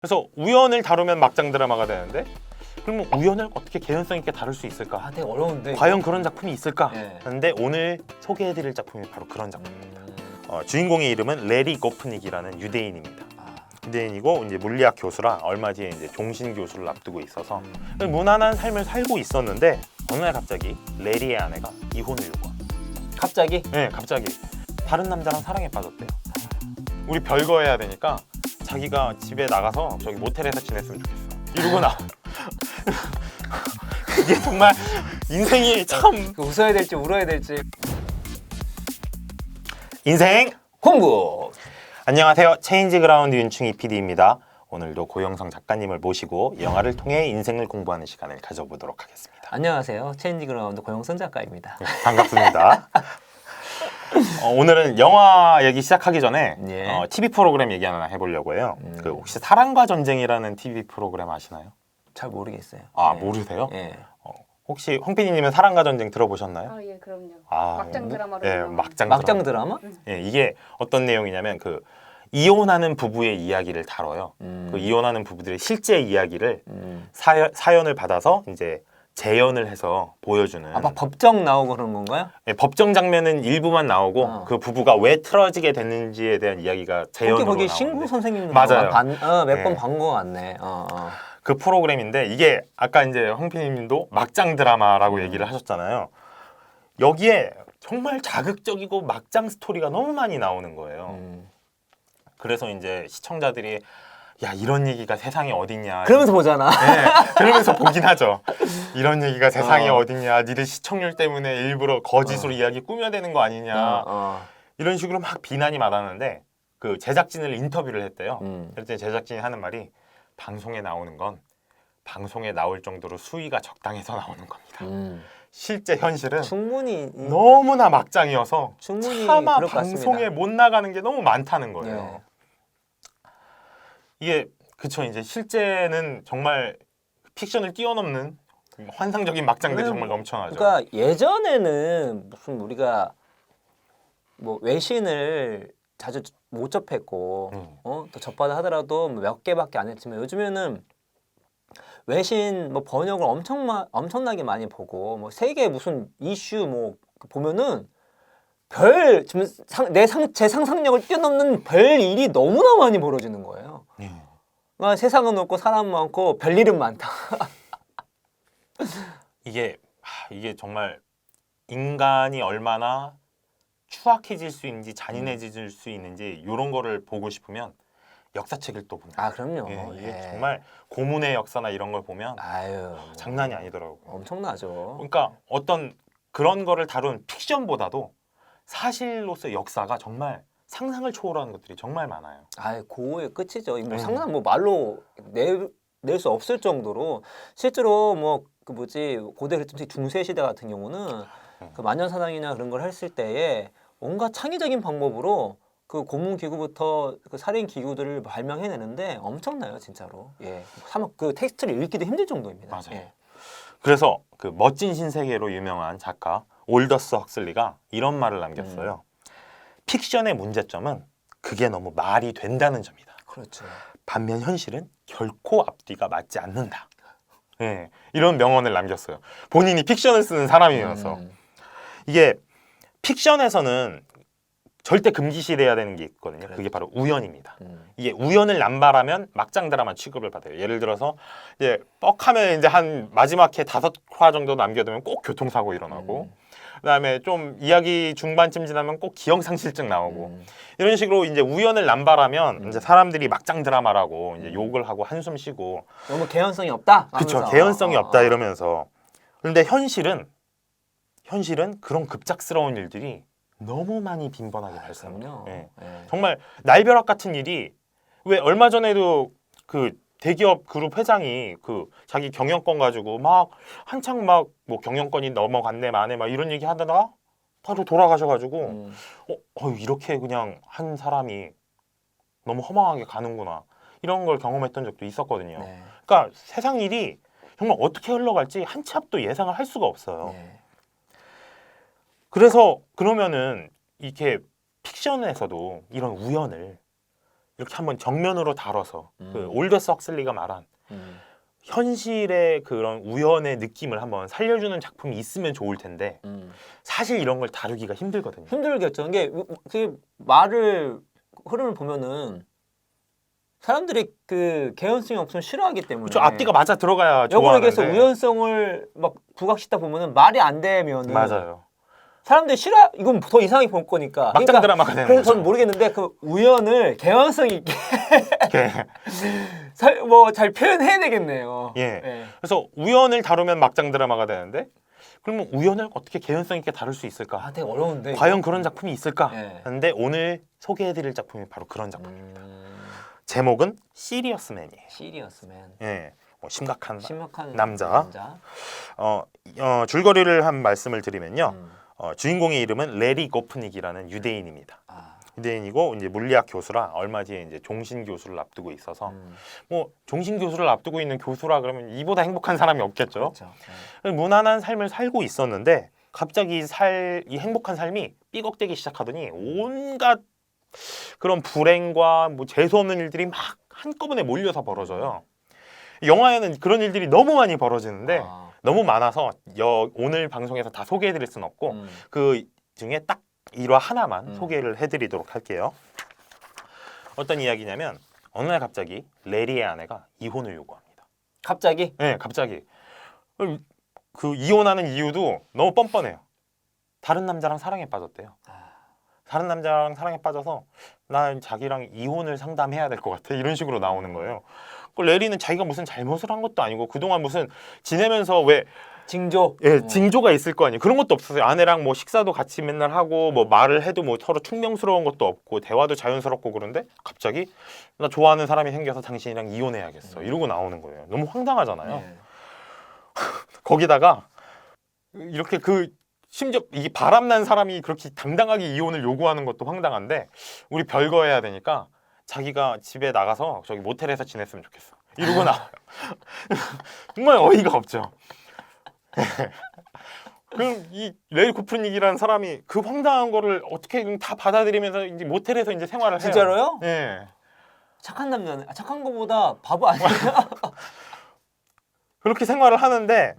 그래서 우연을 다루면 막장 드라마가 되는데 그러면 우연을 어떻게 개연성 있게 다룰 수 있을까? 아, 되게 어려운데. 과연 그런 작품이 있을까? 네. 근데 오늘 소개해드릴 작품이 바로 그런 작품입니다. 주인공의 이름은 레리 고프닉이라는 유대인입니다. 유대인이고 이제 물리학 교수라 얼마 뒤에 이제 종신 교수를 앞두고 있어서 무난한 삶을 살고 있었는데 어느 날 갑자기 레리의 아내가 이혼을 요구합니다. 갑자기? 네, 갑자기 다른 남자랑 사랑에 빠졌대요. 우리 별거 해야 되니까 자기가 집에 나가서 저기 모텔에서 지냈으면 좋겠어. 이러고 나. 이게 정말 인생이 참 웃어야 될지 울어야 될지. 인생 공부! 안녕하세요. 체인지 그라운드 윤충희 PD입니다. 오늘도 고영성 작가님을 모시고 영화를 통해 인생을 공부하는 시간을 가져보도록 하겠습니다. 안녕하세요. 체인지 그라운드 고영선 작가입니다. 반갑습니다. 오늘은 영화 얘기 시작하기 전에 예. TV 프로그램 얘기 하나 해보려고 해요. 그 혹시 사랑과 전쟁이라는 TV 프로그램 아시나요? 잘 모르겠어요. 아, 예. 모르세요? 예. 혹시 홍 PD님은 사랑과 전쟁 들어보셨나요? 아, 예, 그럼요. 아, 막장 드라마로 예, 유명한. 막장 드라마? 예, 이게 어떤 내용이냐면 그 이혼하는 부부의 이야기를 다뤄요. 그 이혼하는 부부들의 실제 이야기를 사연을 받아서 이제 재연을 해서 보여주는. 아, 막 법정 나오고 그런 건가요? 예, 법정 장면은 일부만 나오고 그 부부가 왜 틀어지게 됐는지에 대한 이야기가 재연으로 거기 나오는데 신구 선생님도 맞아요. 몇 번 네. 본 거 같네. 그 프로그램인데 이게 아까 이제 황 PD님도 막장 드라마라고 얘기를 하셨잖아요. 여기에 정말 자극적이고 막장 스토리가 너무 많이 나오는 거예요. 그래서 이제 시청자들이 야, 이런 얘기가 세상에 어딨냐. 그러면서 보잖아. 네, 그러면서 보긴 하죠. 이런 얘기가 세상에 어딨냐. 니들 시청률 때문에 일부러 거짓으로 이야기 꾸며대는 거 아니냐. 이런 식으로 막 비난이 많았는데 그 제작진을 인터뷰를 했대요. 그랬더니 제작진이 하는 말이 방송에 나오는 건 방송에 나올 정도로 수위가 적당해서 나오는 겁니다. 실제 현실은 충분히 너무나 막장이어서 충분히 차마 그럴 것 방송에 같습니다. 못 나가는 게 너무 많다는 거예요. 예. 이게 그쵸, 이제 실제는 정말 픽션을 뛰어넘는 환상적인 막장들이 정말 넘쳐나죠. 그러니까 예전에는 무슨 우리가 뭐 외신을 자주 못 접했고 또 접하다 하더라도 몇 개밖에 안 했지만 요즘에는 외신 뭐 번역을 엄청나게 많이 보고 뭐 세계 무슨 이슈 뭐 보면은 별 지금 제 상상력을 뛰어넘는 별 일이 너무나 많이 벌어지는 거예요. 그러니까 세상은 높고 사람 많고 별 일은 많다. 이게 정말 인간이 얼마나 추악해질 수 있는지 잔인해질 수 있는지 이런 거를 보고 싶으면 역사책을 또 보면. 아, 그럼요. 예, 이게 예. 정말 고문의 역사나 이런 걸 보면 아유, 장난이 아니더라고요. 엄청나죠. 그러니까 어떤 그런 거를 다룬 픽션보다도 사실로서의 역사가 정말 상상을 초월하는 것들이 정말 많아요. 아, 고의 끝이죠. 뭐 상상 뭐 말로 낼 수 없을 정도로 실제로 뭐 그 뭐지 고대 그리스 중세 시대 같은 경우는 그 만년사상이나 그런 걸 했을 때에 온갖 창의적인 방법으로 그 고문 기구부터 그 살인 기구들을 발명해내는데 엄청나요, 진짜로. 예, 그 텍스트를 읽기도 힘들 정도입니다. 맞아요. 예. 그래서 그 멋진 신세계로 유명한 작가 올더스 헉슬리가 이런 말을 남겼어요. 픽션의 문제점은 그게 너무 말이 된다는 점이다. 그렇죠. 반면 현실은 결코 앞뒤가 맞지 않는다. 예, 이런 명언을 남겼어요. 본인이 픽션을 쓰는 사람이면서. 이게 픽션에서는 절대 금기시돼야 되는 게 있거든요. 그게 바로 우연입니다. 이게 우연을 남발하면 막장 드라마 취급을 받아요. 예를 들어서 이제 뻑하면 이제 한 마지막 회 5화 정도 남겨두면 꼭 교통사고 일어나고 그다음에 좀 이야기 중반쯤 지나면 꼭 기억상실증 나오고 이런 식으로 이제 우연을 남발하면 이제 사람들이 막장 드라마라고 이제 욕을 하고 한숨 쉬고 너무 개연성이 없다. 그렇죠. 개연성이 없다 이러면서. 그런데 현실은 그런 급작스러운 일들이 너무 많이 빈번하게 발생해요. 예. 정말 날벼락 같은 일이 왜 얼마 전에도 그 대기업 그룹 회장이 그 자기 경영권 가지고 막 한창 막 뭐 경영권이 넘어갔네 마네 막 이런 얘기 하다가 바로 돌아가셔가지고 이렇게 그냥 한 사람이 너무 허망하게 가는구나 이런 걸 경험했던 적도 있었거든요. 그러니까 세상 일이 정말 어떻게 흘러갈지 한 치 앞도 예상을 할 수가 없어요. 그래서 그러면은 이렇게 픽션에서도 이런 우연을 이렇게 한번 정면으로 다뤄서 그 올더스 헉슬리가 말한 현실의 그런 우연의 느낌을 한번 살려주는 작품이 있으면 좋을 텐데 사실 이런 걸 다루기가 힘들거든요. 힘들겠죠. 이게 그 말을 흐름을 보면은 사람들이 그 개연성이 없으면 싫어하기 때문에. 그렇죠. 앞뒤가 맞아 들어가야 여기에 좋아하는데. 대해서 우연성을 막 부각시다 보면은 말이 안 되면은 맞아요. 사람들이 싫어. 이건 더 이상하게 볼 거니까. 막장 드라마가 되는 그래서 거죠. 저는 모르겠는데 그 우연을 개연성 있게 이렇게. 뭐 잘 표현해야 되겠네요. 예. 그래서 우연을 다루면 막장 드라마가 되는데 그러면 우연을 어떻게 개연성 있게 다룰 수 있을까? 아, 되게 어려운데. 과연 그런 작품이 있을까? 예. 근데 오늘 소개해드릴 작품이 바로 그런 작품입니다. 제목은 시리어스맨이에요. 시리어스맨. 예, 심각한 심각한 남자. 줄거리를 한 말씀을 드리면요. 주인공의 이름은 레리 고프닉이라는 유대인입니다. 유대인이고 이제 물리학 교수라 얼마 뒤에 이제 종신 교수를 앞두고 있어서 뭐 종신 교수를 앞두고 있는 교수라 그러면 이보다 행복한 사람이 없겠죠. 그렇죠. 무난한 삶을 살고 있었는데 갑자기 이 행복한 삶이 삐걱대기 시작하더니 온갖 그런 불행과 뭐 재수 없는 일들이 막 한꺼번에 몰려서 벌어져요. 영화에는 그런 일들이 너무 많이 벌어지는데 너무 많아서 오늘 방송에서 다 소개해드릴 수는 없고 그 중에 딱 일화 하나만 소개를 해드리도록 할게요. 어떤 이야기냐면 어느 날 갑자기 레리의 아내가 이혼을 요구합니다. 갑자기? 네, 갑자기. 그 이혼하는 이유도 너무 뻔뻔해요. 다른 남자랑 사랑에 빠졌대요. 다른 남자랑 사랑에 빠져서 난 자기랑 이혼을 상담해야 될 것 같아. 이런 식으로 나오는 거예요. 그 레리는 자기가 무슨 잘못을 한 것도 아니고 그동안 무슨 지내면서 왜 징조. 예, 징조가 있을 거 아니에요. 그런 것도 없었어요. 아내랑 뭐 식사도 같이 맨날 하고 뭐 말을 해도 뭐 서로 충명스러운 것도 없고 대화도 자연스럽고 그런데 갑자기 나 좋아하는 사람이 생겨서 당신이랑 이혼해야겠어. 이러고 나오는 거예요. 너무 황당하잖아요. 네. 거기다가 이렇게 심지어 이 바람난 사람이 그렇게 당당하게 이혼을 요구하는 것도 황당한데 우리 별거 해야 되니까 자기가 집에 나가서 저기 모텔에서 지냈으면 좋겠어. 이러고 나와요. 정말 어이가 없죠. 그럼 이 레리 코프닉이라는 사람이 그 황당한 거를 어떻게 다 받아들이면서 이제 모텔에서 이제 생활을 해요. 진짜로요? 네. 착한 남자네. 착한 거보다 바보 아니에요? 그렇게 생활을 하는데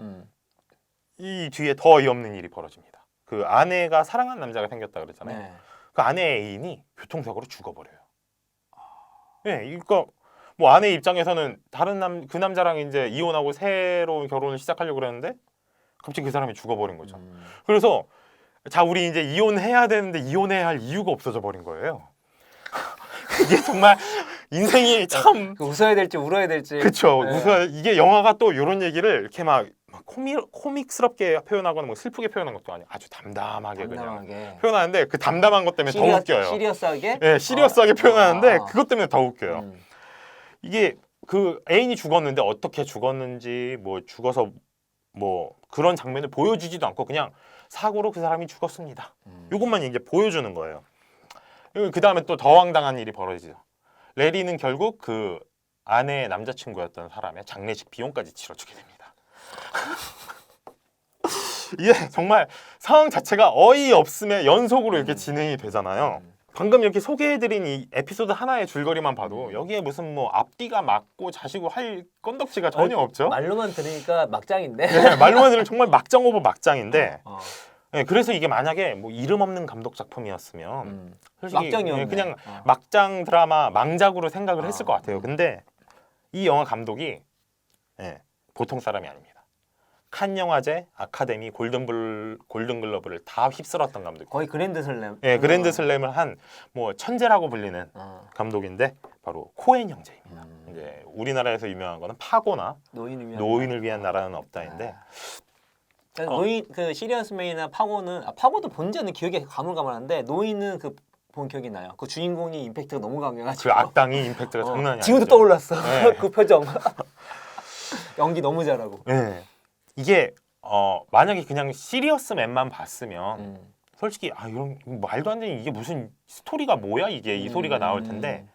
이 뒤에 더 어이없는 일이 벌어집니다. 그 아내가 사랑한 남자가 생겼다 그랬잖아요. 네. 그 아내의 애인이 교통사고로 죽어버려요. 네, 그러니까 뭐 아내 입장에서는 그 남자랑 이제 이혼하고 새로운 결혼을 시작하려고 그랬는데 갑자기 그 사람이 죽어버린 거죠. 그래서 자 우리 이제 이혼해야 되는데 이혼해야 할 이유가 없어져 버린 거예요. 이게 정말 인생이 참 웃어야 될지 울어야 될지. 그렇죠. 네. 이게 영화가 또 이런 얘기를 이렇게 막 코믹스럽게 표현하거나 뭐 슬프게 표현한 것도 아니고 아주 담담하게 그냥 표현하는데 그 담담한 것 때문에 더 웃겨요. 시리어스하게? 네, 시리어스하게 표현하는데 그것 때문에 더 웃겨요. 이게 그 애인이 죽었는데 어떻게 죽었는지 뭐 죽어서 뭐 그런 장면을 보여주지도 않고 그냥 사고로 그 사람이 죽었습니다. 이것만 이제 보여주는 거예요. 그 다음에 또 더 황당한 일이 벌어지죠. 레리는 결국 그 아내의 남자친구였던 사람의 장례식 비용까지 치러주게 됩니다. 이게 정말 상황 자체가 어이없음의 연속으로 이렇게 진행이 되잖아요. 방금 이렇게 소개해드린 이 에피소드 하나의 줄거리만 봐도 여기에 무슨 뭐 앞뒤가 맞고 자시고 할 건덕지가 전혀 없죠. 말로만 들으니까 막장인데. 네, 말로만 들으면 정말 막장 오브 막장인데 네, 그래서 이게 만약에 뭐 이름 없는 감독 작품이었으면 솔직히 막장이었네. 그냥 막장 드라마 망작으로 생각을 했을 것 같아요. 근데 이 영화 감독이 보통 사람이 아닙니다. 칸 영화제, 아카데미, 골든글러브를 다 휩쓸었던 감독. 거의 그랜드 슬램. 네, 그랜드 슬램을 한 뭐 천재라고 불리는 감독인데 바로 코엔 형제입니다. 이제 우리나라에서 유명한 거는 파고나 노인을 위한 나라는 없다인데. 노인 그 시리어스맨이나 파고는 파고도 본 지는 기억이 가물가물한데 노인은 본 기억이 나요. 그 주인공이 임팩트가 너무 강해가지고. 그 악당이 임팩트가 장난이 아니죠. 지금도 떠올랐어. 네. 그 표정. 연기 너무 잘하고. 네. 이게 만약에 그냥 시리어스맨만 봤으면 솔직히 이런 말도 안 되는 이게 무슨 스토리가 뭐야 이게 이 소리가 나올 텐데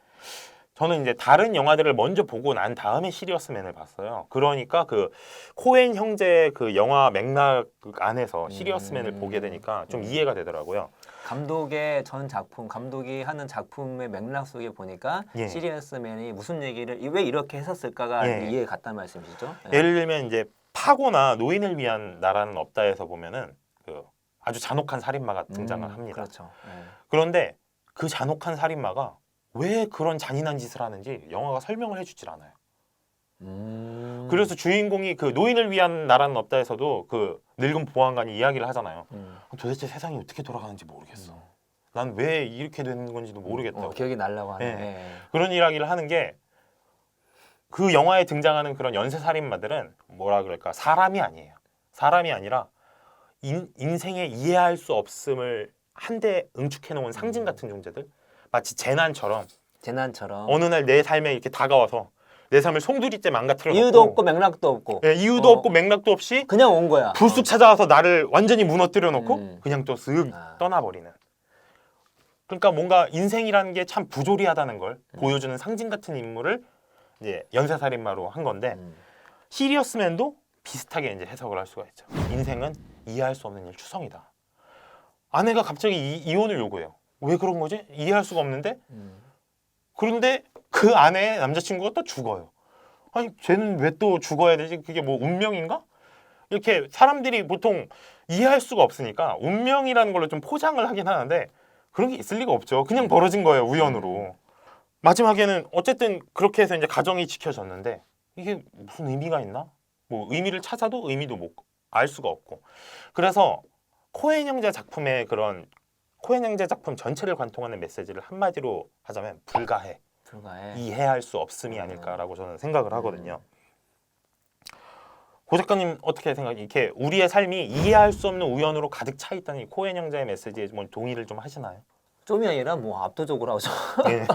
저는 이제 다른 영화들을 먼저 보고 난 다음에 시리어스맨을 봤어요. 그러니까 그 코엔 형제 그 영화 맥락 안에서 시리어스맨을 보게 되니까 좀 이해가 되더라고요. 감독의 전 작품, 감독이 하는 작품의 맥락 속에 보니까 예. 시리어스맨이 무슨 얘기를 왜 이렇게 했었을까가 예. 이해가 갔다는 말씀이시죠? 예. 예를 들면 이제 파고나 노인을 위한 나라는 없다에서 보면은 그 아주 잔혹한 살인마가 등장을 합니다. 그렇죠. 예. 그런데 그 잔혹한 살인마가 왜 그런 잔인한 짓을 하는지 영화가 설명을 해주질 않아요. 그래서 주인공이 그 노인을 위한 나라는 없다에서도 그 늙은 보안관이 이야기를 하잖아요. 도대체 세상이 어떻게 돌아가는지 모르겠어. 난 왜 이렇게 되는 건지도 모르겠다고. 기억이 나려고 하네. 예. 예. 그런 이야기를 하는 게 그 영화에 등장하는 그런 연쇄 살인마들은 뭐라 그럴까 사람이 아니에요. 사람이 아니라 인생에 이해할 수 없음을 한데 응축해 놓은 상징 같은 존재들. 마치 재난처럼 어느 날 내 삶에 이렇게 다가와서 내 삶을 송두리째 망가뜨려 놓고 이유도 없고 맥락도 없고 예, 이유도 없고 맥락도 없이 그냥 온 거야. 불쑥 찾아와서 나를 완전히 무너뜨려 놓고 그냥 또 쓱 아. 떠나버리는. 그러니까 뭔가 인생이라는 게 참 부조리하다는 걸 보여주는 상징 같은 인물을 이제 연쇄살인마로 한 건데 시리어스맨도 비슷하게 이제 해석을 할 수가 있죠. 인생은 이해할 수 없는 일 추성이다. 아내가 갑자기 이혼을 요구해요. 왜 그런 거지? 이해할 수가 없는데 그런데 그 아내의 남자친구가 또 죽어요. 아니 쟤는 왜 또 죽어야 되지? 그게 뭐 운명인가? 이렇게 사람들이 보통 이해할 수가 없으니까 운명이라는 걸로 좀 포장을 하긴 하는데 그런 게 있을 리가 없죠. 그냥 벌어진 거예요, 우연으로. 마지막에는 어쨌든 그렇게 해서 이제 가정이 지켜졌는데 이게 무슨 의미가 있나? 뭐 의미를 찾아도 의미도 못 알 수가 없고. 그래서 코엔 형제 작품의 그런 코엔 형제 작품 전체를 관통하는 메시지를 한마디로 하자면 불가해. 이해할 수 없음이 아닐까라고 저는 생각을 하거든요. 고 작가님 어떻게 생각해요? 이렇게 우리의 삶이 이해할 수 없는 우연으로 가득 차 있다는 이 코엔 형제의 메시지에 뭐 동의를 좀 하시나요? 좀이 아니라 뭐 압도적으로 하죠. 네.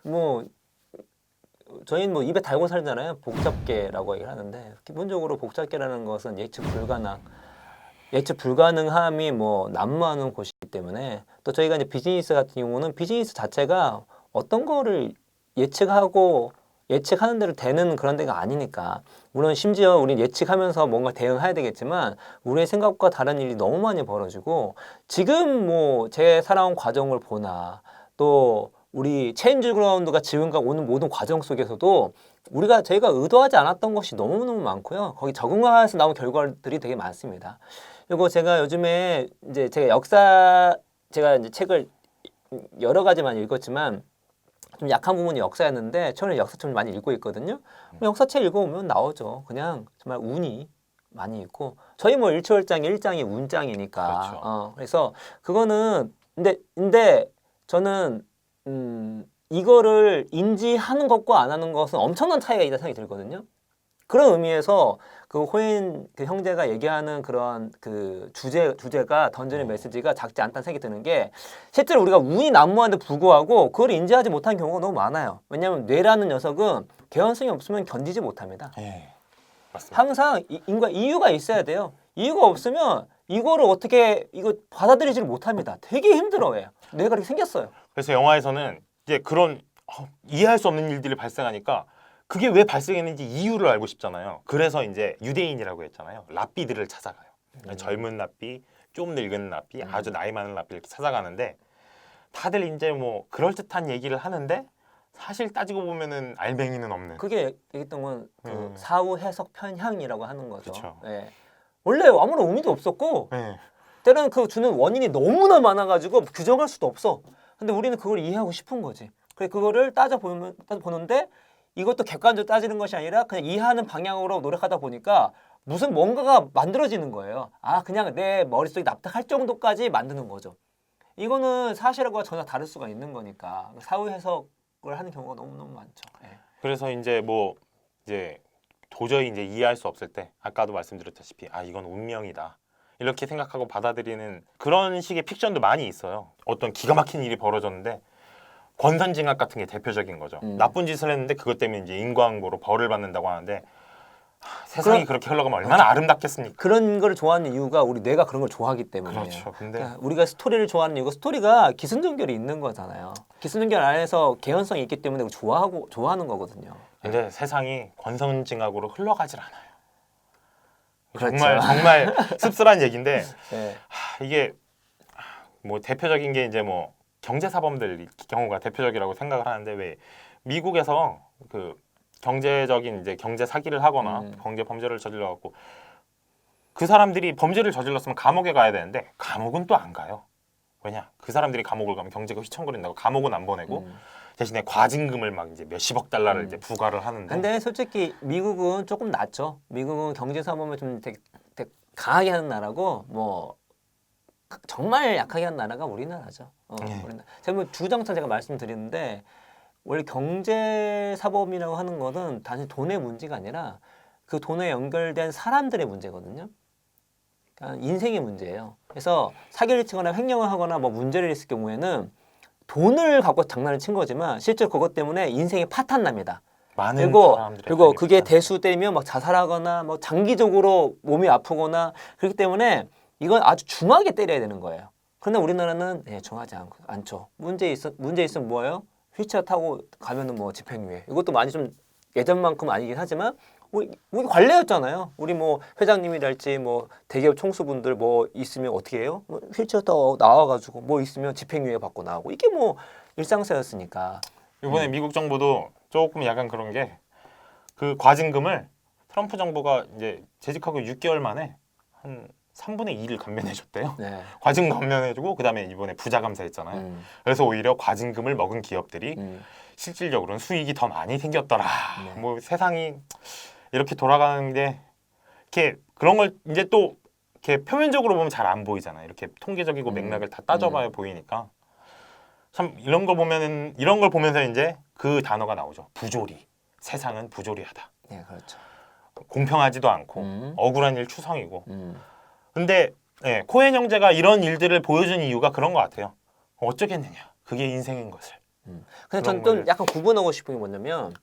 뭐 저희는 뭐 입에 달고 살잖아요. 복잡계라고 얘기를 하는데 기본적으로 복잡계라는 것은 예측 불가능함이 뭐 난무하는 곳이기 때문에 또 저희가 이제 비즈니스 같은 경우는 비즈니스 자체가 어떤 거를 예측하는 대로 되는 그런 데가 아니니까 물론 심지어 우리 예측하면서 뭔가 대응해야 되겠지만 우리의 생각과 다른 일이 너무 많이 벌어지고 지금 뭐 제 살아온 과정을 보나 또 우리 체인지 그라운드가 지금까지 오는 모든 과정 속에서도 저희가 의도하지 않았던 것이 너무너무 많고요. 거기 적응해서 나온 결과들이 되게 많습니다. 그리고 제가 요즘에 이제 제가 이제 책을 여러 가지만 읽었지만 좀 약한 부분이 역사였는데 저는 역사책을 많이 읽고 있거든요. 역사책 읽어보면 나오죠. 그냥 정말 운이 많이 있고 저희 뭐 일초월장이 일장이 운장이니까. 그렇죠. 그래서 그거는 근데 저는 이거를 인지하는 것과 안 하는 것은 엄청난 차이가 있다는 생각이 들거든요. 그런 의미에서 그 호인 그 형제가 얘기하는 그런 그 주제가 던지는 메시지가 작지 않다는 생각이 드는 게 실제로 우리가 운이 난무하는데 불구하고 그걸 인지하지 못한 경우가 너무 많아요. 왜냐하면 뇌라는 녀석은 개연성이 없으면 견디지 못합니다. 네. 맞습니다. 항상 이유가 있어야 돼요. 이유가 없으면 이거를 어떻게 받아들이지를 못합니다. 되게 힘들어해요. 뇌가 이렇게 생겼어요. 그래서 영화에서는 이제 그런 이해할 수 없는 일들이 발생하니까 그게 왜 발생했는지 이유를 알고 싶잖아요. 그래서 이제 유대인이라고 했잖아요. 랍비들을 찾아가요. 젊은 랍비, 좀 늙은 랍비, 아주 나이 많은 랍비 이렇게 찾아가는데 다들 이제 뭐 그럴듯한 얘기를 하는데 사실 따지고 보면은 알맹이는 없는. 그게 얘기했던 건 그 사후 해석 편향이라고 하는 거죠. 그쵸. 예. 원래 아무런 의미도 없었고 네. 때로는 그 주는 원인이 너무나 많아가지고 규정할 수도 없어. 근데 우리는 그걸 이해하고 싶은 거지. 그래 그거를 따져보는데 이것도 객관적으로 따지는 것이 아니라 그냥 이해하는 방향으로 노력하다 보니까 무슨 뭔가가 만들어지는 거예요. 그냥 내 머릿속에 납득할 정도까지 만드는 거죠. 이거는 사실과 전혀 다를 수가 있는 거니까 사후 해석을 하는 경우가 너무너무 많죠. 예. 그래서 이제 뭐 이제 도저히 이제 이해할 수 없을 때 아까도 말씀드렸다시피 이건 운명이다. 이렇게 생각하고 받아들이는 그런 식의 픽션도 많이 있어요. 어떤 기가 막힌 일이 벌어졌는데 권선징악 같은 게 대표적인 거죠. 나쁜 짓을 했는데 그것 때문에 이제 인과응보로 벌을 받는다고 하는데 세상이 그렇게 흘러가면 얼마나 아름답겠습니까? 그런 걸 좋아하는 이유가 우리 뇌가 그런 걸 좋아하기 때문에. 그렇죠. 근데 그러니까 우리가 스토리를 좋아하는 이유가 스토리가 기승전결이 있는 거잖아요. 기승전결 안에서 개연성이 있기 때문에 좋아하는 거거든요. 근데 세상이 권선징악으로 흘러가질 않아요. 그렇죠. 정말 씁쓸한 얘기인데 네. 이게 뭐 대표적인 게 이제 뭐 경제사범들 경우가 대표적이라고 생각을 하는데 왜 미국에서 그 경제적인 이제 경제 사기를 하거나 경제 범죄를 저질러 갖고 그 사람들이 범죄를 저질렀으면 감옥에 가야 되는데 감옥은 또 안 가요. 왜냐? 그 사람들이 감옥을 가면 경제가 휘청거린다고 감옥은 안 보내고 대신에 과징금을 막 이제 몇십억 달러를 이제 부과를 하는데. 근데 솔직히 미국은 조금 낫죠. 미국은 경제사범을 좀 되게 강하게 하는 나라고 뭐 정말 약하게 하는 나라가 우리나라죠. 우리나라. 제가 뭐 주정차 제가 말씀드리는데 원래 경제사범이라고 하는 것은 단지 돈의 문제가 아니라 그 돈에 연결된 사람들의 문제거든요. 그러니까 인생의 문제예요. 그래서 사기를 치거나 횡령을 하거나 뭐 문제를 있을 경우에는 돈을 갖고 장난을 친 거지만 실제로 그것 때문에 인생이 파탄납니다. 그리고 그게 대수 때리면 막 자살하거나 뭐 장기적으로 몸이 아프거나 그렇기 때문에 이건 아주 중하게 때려야 되는 거예요. 그런데 우리나라는 중하지 않죠. 문제 있으면 뭐예요? 휠체어 타고 가면은 뭐 집행유예. 이것도 많이 좀 예전만큼 아니긴 하지만 우리 관례였잖아요. 우리 뭐 회장님이랄지 뭐 대기업 총수분들 뭐 있으면 어떻게 해요? 뭐 휠체어 타고 나와가지고 뭐 있으면 집행유예 받고 나오고 이게 뭐 일상사였으니까. 이번에 미국 정부도 조금 약간 그런 게 그 과징금을 트럼프 정부가 이제 재직하고 6개월 만에 한 3분의 2를 감면해줬대요. 네. 과징금 감면해주고 그다음에 이번에 부자 감사했잖아요. 그래서 오히려 과징금을 먹은 기업들이 실질적으로는 수익이 더 많이 생겼더라. 네. 뭐 세상이 이렇게 돌아가는데 이렇게 그런 걸 이제 또 이렇게 표면적으로 보면 잘 안 보이잖아요. 이렇게 통계적이고 맥락을 다 따져봐야 보이니까 참 이런 걸 보면서 이제 그 단어가 나오죠. 부조리. 세상은 부조리하다. 네, 그렇죠. 공평하지도 않고 억울한 일 추성이고. 음. 근데 코엔 형제가 이런 일들을 보여준 이유가 그런 것 같아요. 어쩌겠느냐. 그게 인생인 것을. 근데 전 좀 약간 구분하고 싶은 게 뭐냐면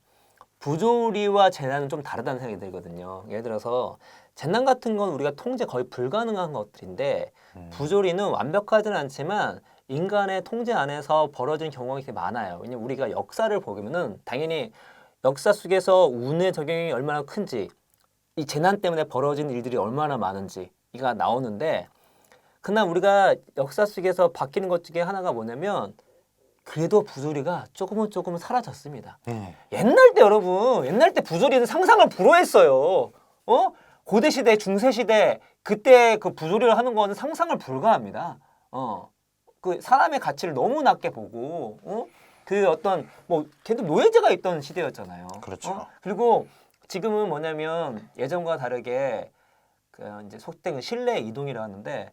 부조리와 재난은 좀 다르다는 생각이 들거든요. 예를 들어서 재난 같은 건 우리가 통제 거의 불가능한 것들인데 부조리는 완벽하지는 않지만 인간의 통제 안에서 벌어진 경우가 되게 많아요. 왜냐면 우리가 역사를 보면은 당연히 역사 속에서 운의 적용이 얼마나 큰지 이 재난 때문에 벌어진 일들이 얼마나 많은지가 나오는데 그러나 우리가 역사 속에서 바뀌는 것 중에 하나가 뭐냐면 그래도 부조리가 조금은 사라졌습니다. 옛날 때 여러분, 옛날 때 부조리는 상상을 불허했어요. 고대 시대, 중세 시대 그때 그 부조리를 하는 거는 상상을 불가합니다. 그 사람의 가치를 너무 낮게 보고, 그 어떤 뭐 걔도 노예제가 있던 시대였잖아요. 그렇죠. 그리고 지금은 뭐냐면 예전과 다르게 그 이제 속된 신뢰 이동이라 하는데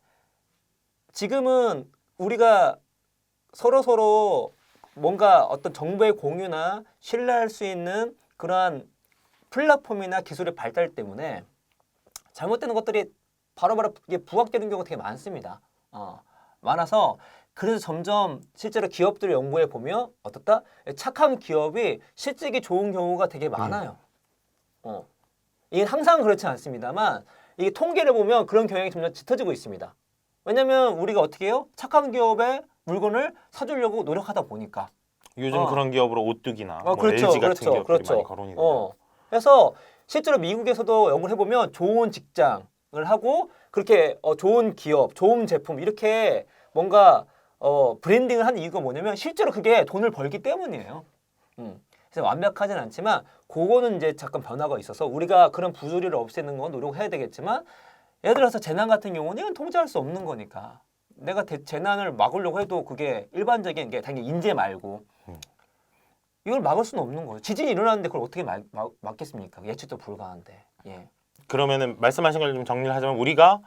지금은 우리가 서로 뭔가 어떤 정보의 공유나 신뢰할 수 있는 그러한 플랫폼이나 기술의 발달 때문에 잘못되는 것들이 바로바로 부각되는 경우가 되게 많습니다. 많아서 그래서 점점 실제로 기업들을 연구해 보면 어떻다? 착한 기업이 실적이 좋은 경우가 되게 많아요. 이게 항상 그렇지 않습니다만 이게 통계를 보면 그런 경향이 점점 짙어지고 있습니다. 왜냐하면 우리가 어떻게 해요? 착한 기업의 물건을 사주려고 노력하다 보니까 요즘 그런 기업으로 오뚜기나 뭐 그렇죠, LG 같은 기업들이 그렇죠. 많이 거론이거든요. 그래서 실제로 미국에서도 연구를 해보면 좋은 직장을 하고 그렇게 좋은 기업, 좋은 제품 이렇게 뭔가 브랜딩을 하는 이유가 뭐냐면 실제로 그게 돈을 벌기 때문이에요. 그래서 완벽하진 않지만 그거는 이제 잠깐 변화가 있어서 우리가 그런 부조리를 없애는 건 노력해야 되겠지만 예를 들어서 재난 같은 경우는 이건 통제할 수 없는 거니까 내가 재난을 막으려고 해도 그게 일반적인 게 당연히 인재 말고 이걸 막을 수는 없는 거예요. 지진이 일어나는데 그걸 어떻게 막겠습니까? 예측도 불가한데. 그러면은 말씀하신 걸 좀 정리를 하자면 우리가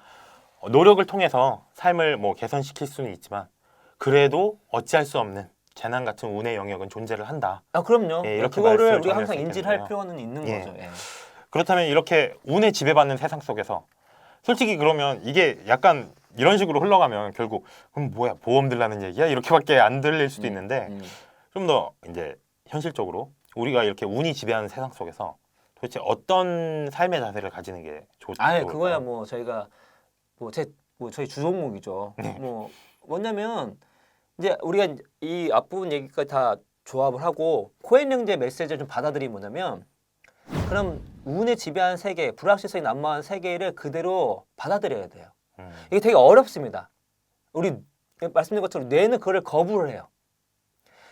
노력을 통해서 삶을 뭐 개선시킬 수는 있지만 그래도 어찌할 수 없는 재난 같은 운의 영역은 존재를 한다. 그럼요. 이렇게 그거를 말씀을 우리가 항상 정리할 수 인지를 할 있겠네요. 필요는 있는 거죠. 그렇다면 이렇게 운에 지배받는 세상 속에서 솔직히 그러면 이게 약간 이런 식으로 흘러가면 결국 그럼 뭐야 보험 들라는 얘기야? 이렇게밖에 안 들릴 수도 있는데 좀 더 이제 현실적으로 우리가 이렇게 운이 지배하는 세상 속에서 도대체 어떤 삶의 자세를 가지는 게 아예 좋을까요? 그거야 뭐 저희가 저희 주종목이죠. 네. 뭐 뭐냐면 이제 우리가 이 앞부분 얘기까지 다 조합을 하고 코엔 형제 메시지를 좀 받아들이면 뭐냐면 그럼 운에 지배한 세계, 불확실성이 난무한 세계를 그대로 받아들여야 돼요. 이게 되게 어렵습니다. 우리 말씀드린 것처럼 뇌는 그거를 거부를 해요.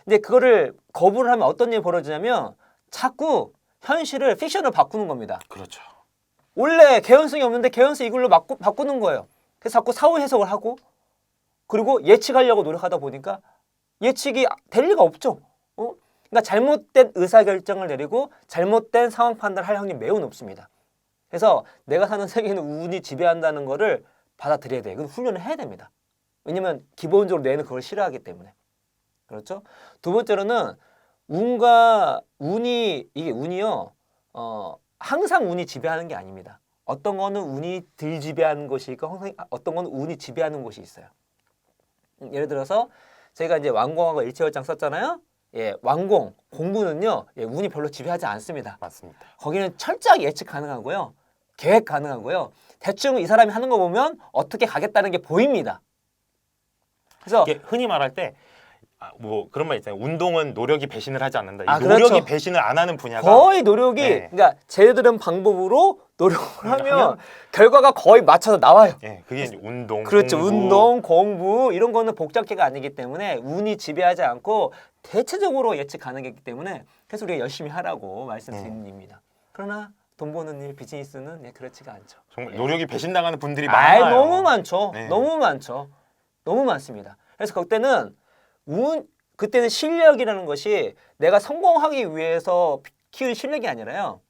근데 그거를 거부를 하면 어떤 일이 벌어지냐면 자꾸 현실을 픽션으로 바꾸는 겁니다. 그렇죠. 원래 개연성이 없는데 개연성 이걸로 바꾸는 거예요. 그래서 자꾸 사후 해석을 하고 그리고 예측하려고 노력하다 보니까 예측이 될 리가 없죠. 그러니까 잘못된 의사결정을 내리고 잘못된 상황 판단을 할 확률이 매우 높습니다. 그래서 내가 사는 세계는 운이 지배한다는 거를 받아들여야 돼요. 그건 훈련을 해야 됩니다. 왜냐면 기본적으로 뇌는 그걸 싫어하기 때문에. 그렇죠? 두 번째로는 이게 운이요. 항상 운이 지배하는 게 아닙니다. 어떤 거는 운이 덜 지배하는 것이 있고 어떤 거는 운이 지배하는 것이 있어요. 예를 들어서 제가 이제 완공하고 일체월장 썼잖아요. 예, 완공, 공부는요. 예, 운이 별로 지배하지 않습니다. 맞습니다. 거기는 철저하게 예측 가능하고요. 계획 가능하고요. 대충 이 사람이 하는 거 보면 어떻게 가겠다는 게 보입니다. 그래서 이게 흔히 말할 때 뭐 그런 말 있잖아요. 운동은 노력이 배신을 하지 않는다. 이 그렇죠. 노력이 배신을 안 하는 분야가 거의 노력이 네. 그러니까 제대로 된 방법으로 노력을 하면 결과가 거의 맞춰서 나와요. 예, 그게 이제 운동, 그렇죠. 공부. 운동, 공부 이런 거는 복잡계가 아니기 때문에 운이 지배하지 않고 대체적으로 예측 가능했기 때문에 그래서 우리가 열심히 하라고 말씀드리는 입니다. 그러나 돈 버는 일, 비즈니스는 그렇지가 않죠. 정말 노력이 배신당하는 분들이 많아요. 너무 많죠. 네. 너무 많죠. 너무 많습니다. 그래서 그때는 실력이라는 것이 내가 성공하기 위해서 키운 실력이 아니라요.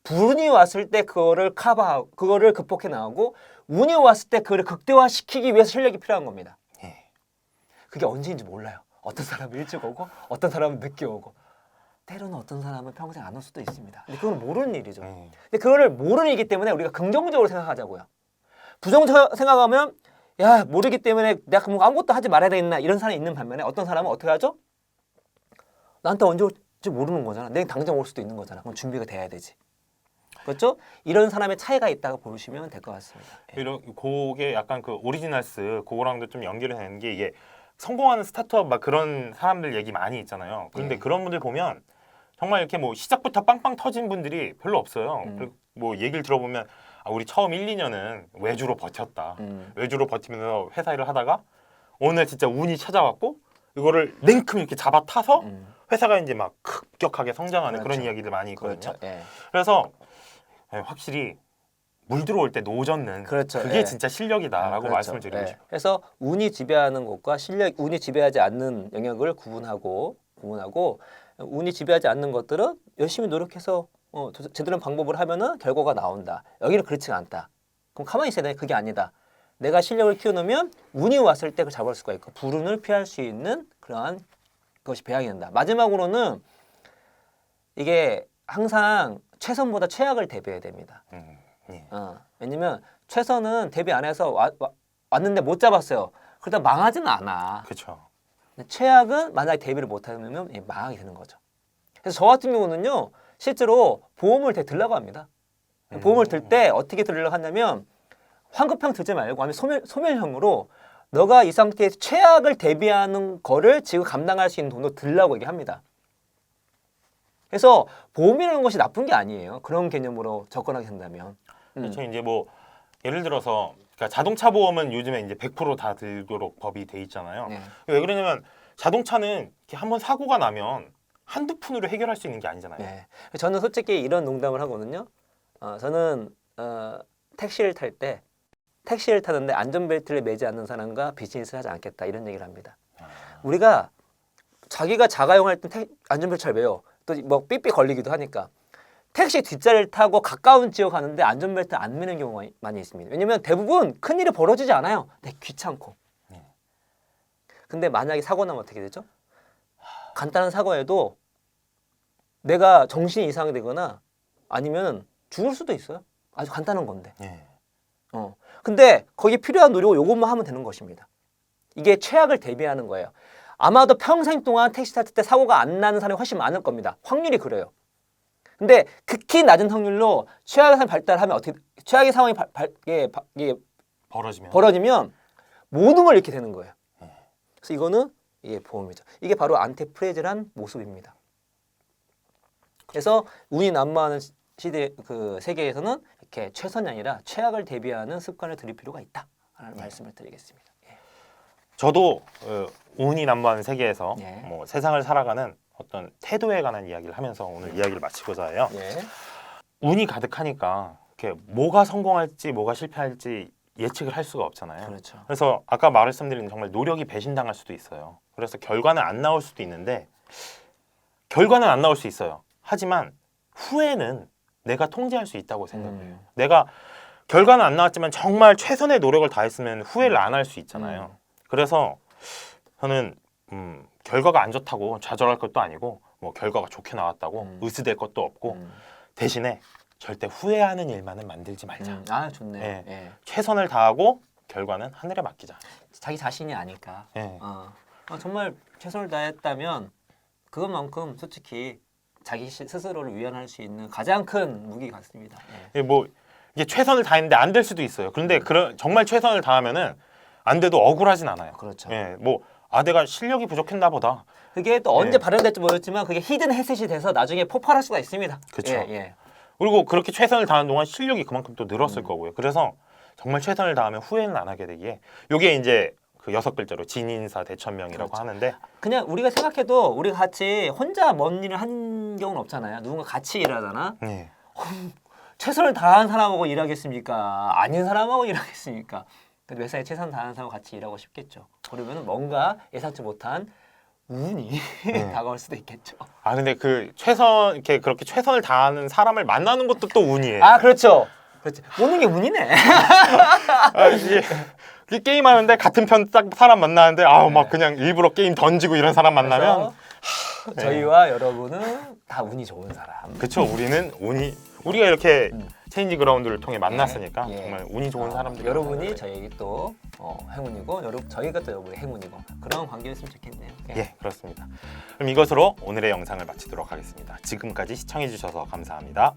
불운이 왔을 때 그거를 그거를 극복해 나가고 운이 왔을 때 그거를 극대화시키기 위해서 실력이 필요한 겁니다. 예. 그게 언제인지 몰라요. 어떤 사람은 일찍 오고 어떤 사람은 늦게 오고 때로는 어떤 사람은 평생 안 올 수도 있습니다. 근데 그건 모르는 일이죠. 근데 그거를 모르는 일이기 때문에 우리가 긍정적으로 생각하자고요. 부정적으로 생각하면 야 모르기 때문에 내가 그럼 아무것도 하지 말아야 되겠나 이런 사람이 있는 반면에 어떤 사람은 어떻게 하죠? 나한테 언제 올지 모르는 거잖아. 내가 당장 올 수도 있는 거잖아. 그럼 준비가 돼야 되지. 그렇죠? 이런 사람의 차이가 있다고 보시면 될 것 같습니다. 그게 약간 그 오리지널스 그거랑도 좀 연결이 되는 게 이게 성공하는 스타트업 막 그런 사람들 얘기 많이 있잖아요. 그런데 그런 분들 보면 정말 이렇게 뭐 시작부터 빵빵 터진 분들이 별로 없어요. 그리고 뭐 얘기를 들어보면 우리 처음 1, 2년은 외주로 버텼다. 외주로 버티면서 회사 일을 하다가 오늘 진짜 운이 찾아왔고 이거를 냉큼 이렇게 잡아타서 회사가 이제 막 급격하게 성장하는 그렇죠. 그런 이야기들 많이 있거든요. 그렇죠. 예. 그래서 확실히 물 들어올 때 노젓는 그렇죠. 그게 예. 진짜 실력이다라고 그렇죠. 말씀을 드리고 예. 싶어요. 그래서 운이 지배하는 것과 운이 지배하지 않는 영역을 구분하고 운이 지배하지 않는 것들은 열심히 노력해서 제대로 된 방법을 하면은 결과가 나온다. 여기는 그렇지가 않다. 그럼 가만히 있어야 돼. 그게 아니다. 내가 실력을 키워놓으면 운이 왔을 때 그걸 잡을 수가 있고 불운을 피할 수 있는 그러한 것이 배양이 된다. 마지막으로는 이게 항상 최선보다 최악을 대비해야 됩니다. 예. 왜냐면 최선은 대비 안 해서 왔는데 못 잡았어요. 그러다 망하지는 않아. 그렇죠. 최악은 만약에 대비를 못하면 망하게 되는 거죠. 그래서 저 같은 경우는요. 실제로 보험을 들라고 합니다. 보험을 들 때 어떻게 들려고 하냐면 환급형 들지 말고 아니면 소멸형으로 너가 이 상태에서 최악을 대비하는 거를 지금 감당할 수 있는 돈으로 들라고 얘기합니다. 그래서 보험이라는 것이 나쁜 게 아니에요. 그런 개념으로 접근하게 된다면. 그렇죠. 이제 뭐 예를 들어서 그러니까 자동차 보험은 요즘에 이제 100% 다 들도록 법이 돼 있잖아요. 네. 왜 그러냐면 자동차는 이렇게 한번 사고가 나면 한두 푼으로 해결할 수 있는 게 아니잖아요. 네. 저는 솔직히 이런 농담을 하거든요. 저는 택시를 탈 때 택시를 타는데 안전벨트를 매지 않는 사람과 비즈니스를 하지 않겠다 이런 얘기를 합니다. 우리가 자기가 자가용할 때 안전벨트 잘 매요. 또 뭐 삐삐 걸리기도 하니까 택시 뒷자리를 타고 가까운 지역 가는데 안전벨트 안 매는 경우가 많이 있습니다. 왜냐면 대부분 큰일이 벌어지지 않아요. 귀찮고. 근데 만약에 사고 나면 어떻게 되죠? 간단한 사고에도 내가 정신이 이상이 되거나 아니면 죽을 수도 있어요. 아주 간단한 건데. 예. 근데 거기 필요한 노력을 요것만 하면 되는 것입니다. 이게 최악을 대비하는 거예요. 아마도 평생 동안 택시 탔을 때 사고가 안 나는 사람이 훨씬 많을 겁니다. 확률이 그래요. 근데 극히 낮은 확률로 최악의 상황이 발달하면 어떻게 최악의 상황이 이게 벌어지면 모든 걸 잃게 되는 거예요. 그래서 이거는 이게 보험이죠. 이게 바로 안티프레질한 모습입니다. 그래서 운이 난무하는 시대 그 세계에서는 이렇게 최선이 아니라 최악을 대비하는 습관을 들일 필요가 있다라는 말씀을 드리겠습니다. 예. 저도 운이 난무하는 세계에서 예. 뭐 세상을 살아가는 어떤 태도에 관한 이야기를 하면서 오늘 이야기를 마치고자 해요. 예. 운이 가득하니까 이렇게 뭐가 성공할지 뭐가 실패할지 예측을 할 수가 없잖아요. 그렇죠. 그래서 아까 말씀드린 정말 노력이 배신당할 수도 있어요. 그래서 결과는 안 나올 수도 있는데 결과는 안 나올 수 있어요. 하지만 후회는 내가 통제할 수 있다고 생각해요. 내가 결과는 안 나왔지만 정말 최선의 노력을 다했으면 후회를 안 할 수 있잖아요. 그래서 저는 결과가 안 좋다고 좌절할 것도 아니고 뭐 결과가 좋게 나왔다고 으스댈 것도 없고 대신에 절대 후회하는 일만은 만들지 말자. 아 좋네. 예. 예. 최선을 다하고 결과는 하늘에 맡기자. 자기 자신이 아니까. 예. 정말 최선을 다했다면 그것만큼 솔직히 자기 스스로를 위안할 수 있는 가장 큰 무기 같습니다. 예. 예, 뭐 이게 최선을 다했는데 안 될 수도 있어요. 그런데 정말 최선을 다하면은 안 돼도 억울하진 않아요. 그렇죠. 예, 뭐 내가 실력이 부족했나 보다. 그게 또 언제 예. 발현될지 모르겠지만 그게 히든 해셋이 돼서 나중에 폭발할 수가 있습니다. 그쵸. 예, 예. 그리고 그렇게 최선을 다하는 동안 실력이 그만큼 또 늘었을 거고요. 그래서 정말 최선을 다하면 후회는 안 하게 되기에 요게 이제 그 6글자로 진인사 대천명이라고 그렇죠. 하는데 그냥 우리가 생각해도 우리가 같이 혼자 먼 일을 한 경우는 없잖아요. 누군가 같이 일하잖아. 예. 최선을 다한 사람하고 일하겠습니까? 아닌 사람하고 일하겠습니까? 그래도 회사에 최선 다하는 사람하고 같이 일하고 싶겠죠. 그러면 뭔가 예상치 못한 운이 다가올 수도 있겠죠. 근데 그 그렇게 최선을 다하는 사람을 만나는 것도 또 운이에요. 아 그렇죠. 그렇지. 모든 게 운이네. 이게 게임하는데 같은 편 딱 사람 만나는데 막 그냥 일부러 게임 던지고 이런 사람 만나면 저희와 여러분은 다 운이 좋은 사람. 그렇죠. 우리가 이렇게 체인지 그라운드를 통해 만났으니까 예. 정말 운이 좋은 사람들. 여러분이 저에게 또 행운이고 저희가 또 여러분의 행운이고 그런 관계였으면 좋겠네요. 예, 그렇습니다. 그럼 이것으로 오늘의 영상을 마치도록 하겠습니다. 지금까지 시청해 주셔서 감사합니다.